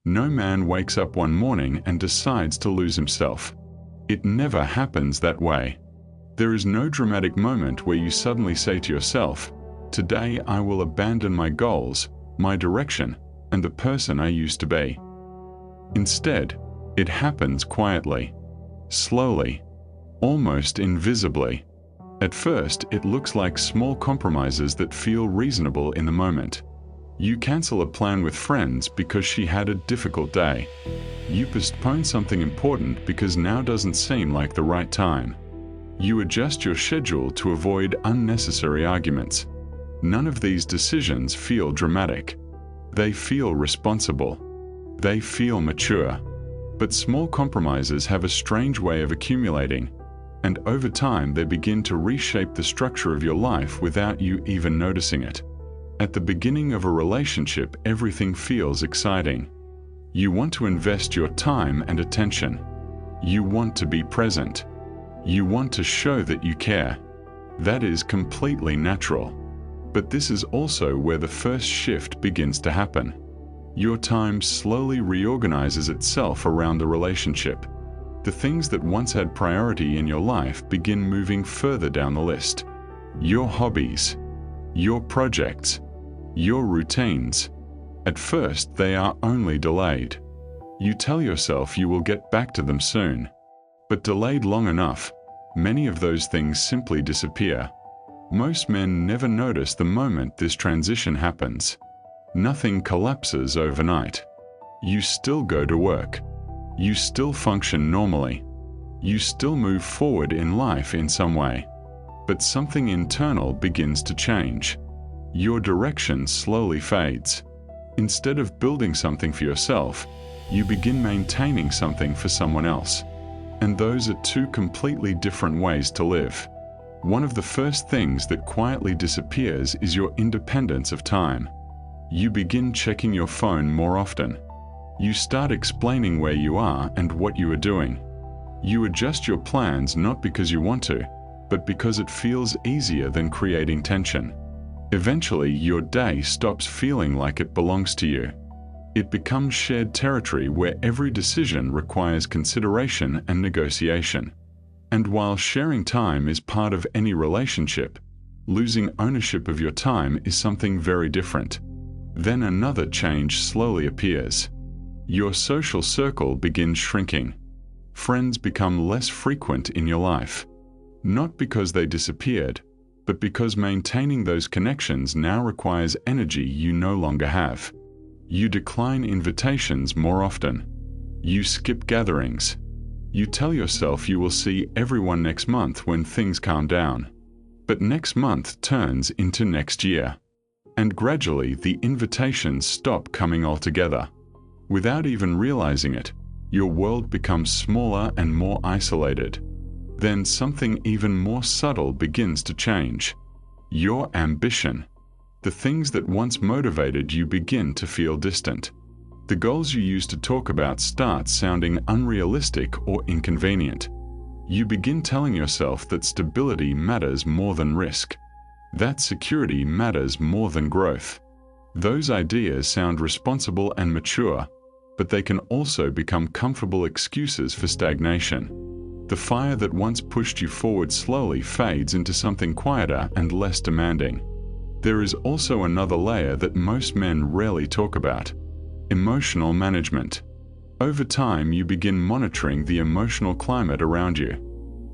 No man wakes up one morning and decides to lose himself. It never happens that way. There is no dramatic moment where you suddenly say to yourself, "Today I will abandon my goals, my direction, and the person I used to be." Instead, it happens quietly, slowly, almost invisibly. At first, it looks like small compromises that feel reasonable in the moment. You cancel a plan with friends because she had a difficult day. You postpone something important because now doesn't seem like the right time. You adjust your schedule to avoid unnecessary arguments. None of these decisions feel dramatic. They feel responsible. They feel mature. But small compromises have a strange way of accumulating, and over time they begin to reshape the structure of your life without you even noticing it. At the beginning of a relationship, everything feels exciting. You want to invest your time and attention. You want to be present. You want to show that you care. That is completely natural. But this is also where the first shift begins to happen. Your time slowly reorganizes itself around the relationship. The things that once had priority in your life begin moving further down the list. Your hobbies, your projects, your routines. At first, they are only delayed. You tell yourself you will get back to them soon. But delayed long enough, many of those things simply disappear. Most men never notice the moment this transition happens. Nothing collapses overnight. You still go to work. You still function normally. You still move forward in life in some way. But something internal begins to change. Your direction slowly fades. Instead of building something for yourself, you begin maintaining something for someone else. And those are two completely different ways to live. One of the first things that quietly disappears is your independence of time. You begin checking your phone more often. You start explaining where you are and what you are doing. You adjust your plans not because you want to, but because it feels easier than creating tension. Eventually, your day stops feeling like it belongs to you. It becomes shared territory where every decision requires consideration and negotiation. And while sharing time is part of any relationship, losing ownership of your time is something very different. Then another change slowly appears. Your social circle begins shrinking. Friends become less frequent in your life. Not because they disappeared, but because maintaining those connections now requires energy you no longer have. You decline invitations more often. You skip gatherings. You tell yourself you will see everyone next month when things calm down. But next month turns into next year. And gradually the invitations stop coming altogether. Without even realizing it, your world becomes smaller and more isolated. Then something even more subtle begins to change. Your ambition. The things that once motivated you begin to feel distant. The goals you used to talk about start sounding unrealistic or inconvenient. You begin telling yourself that stability matters more than risk. That security matters more than growth. Those ideas sound responsible and mature, but they can also become comfortable excuses for stagnation. The fire that once pushed you forward slowly fades into something quieter and less demanding. There is also another layer that most men rarely talk about: emotional management. Over time, you begin monitoring the emotional climate around you.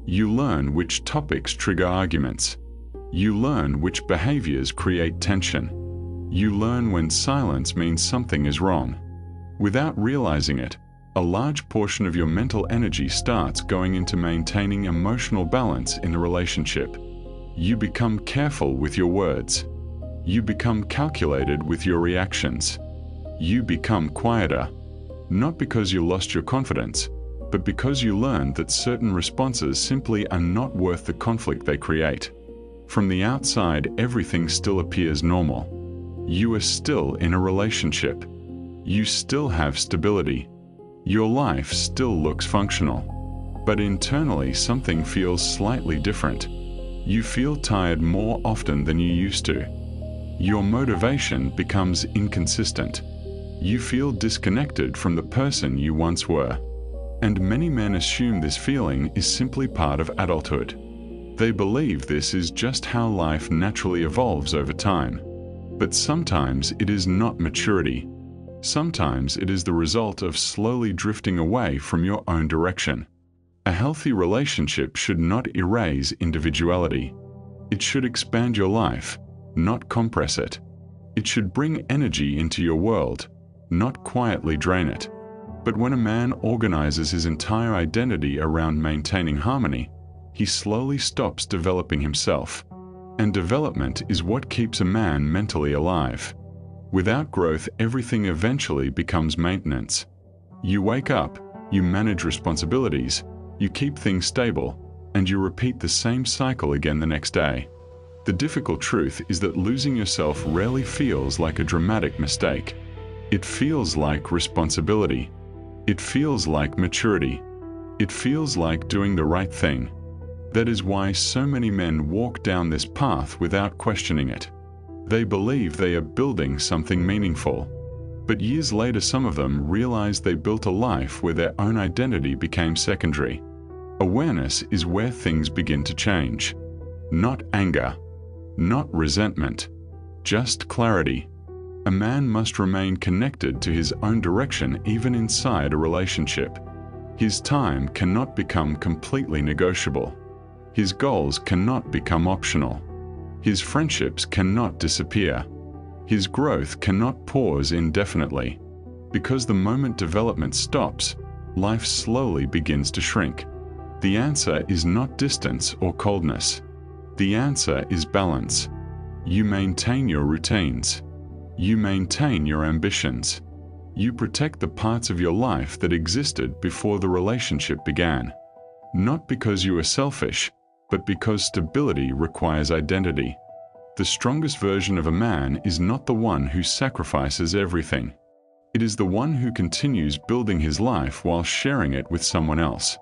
You learn which topics trigger arguments. You learn which behaviors create tension. You learn when silence means something is wrong. Without realizing it, a large portion of your mental energy starts going into maintaining emotional balance in a relationship. You become careful with your words. You become calculated with your reactions. You become quieter, not because you lost your confidence, but because you learned that certain responses simply are not worth the conflict they create. From the outside, everything still appears normal. You are still in a relationship. You still have stability. Your life still looks functional. But internally, something feels slightly different. You feel tired more often than you used to. Your motivation becomes inconsistent. You feel disconnected from the person you once were. And many men assume this feeling is simply part of adulthood. They believe this is just how life naturally evolves over time. But sometimes it is not maturity. Sometimes it is the result of slowly drifting away from your own direction. A healthy relationship should not erase individuality. It should expand your life, not compress it. It should bring energy into your world, not quietly drain it. But when a man organizes his entire identity around maintaining harmony, he slowly stops developing himself. And development is what keeps a man mentally alive. Without growth, everything eventually becomes maintenance. You wake up, you manage responsibilities, you keep things stable, and you repeat the same cycle again the next day. The difficult truth is that losing yourself rarely feels like a dramatic mistake. It feels like responsibility. It feels like maturity. It feels like doing the right thing. That is why so many men walk down this path without questioning it. They believe they are building something meaningful. But years later, some of them realize they built a life where their own identity became secondary. Awareness is where things begin to change. Not anger, not resentment, just clarity. A man must remain connected to his own direction even inside a relationship. His time cannot become completely negotiable. His goals cannot become optional. His friendships cannot disappear. His growth cannot pause indefinitely. Because the moment development stops, life slowly begins to shrink. The answer is not distance or coldness. The answer is balance. You maintain your routines. You maintain your ambitions. You protect the parts of your life that existed before the relationship began. Not because you are selfish, but because stability requires identity. The strongest version of a man is not the one who sacrifices everything. It is the one who continues building his life while sharing it with someone else.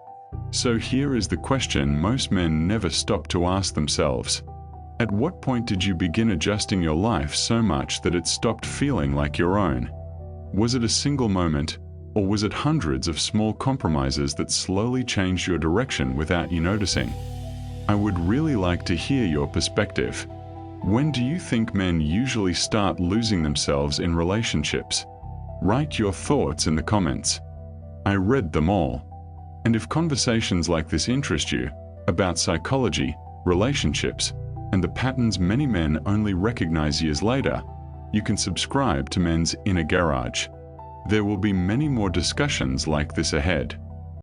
So here is the question most men never stop to ask themselves. At what point did you begin adjusting your life so much that it stopped feeling like your own? Was it a single moment, or was it hundreds of small compromises that slowly changed your direction without you noticing? I would really like to hear your perspective. When do you think men usually start losing themselves in relationships? Write your thoughts in the comments. I read them all. And if conversations like this interest you, about psychology, relationships, and the patterns many men only recognize years later, you can subscribe to Men's Inner Garage. There will be many more discussions like this ahead.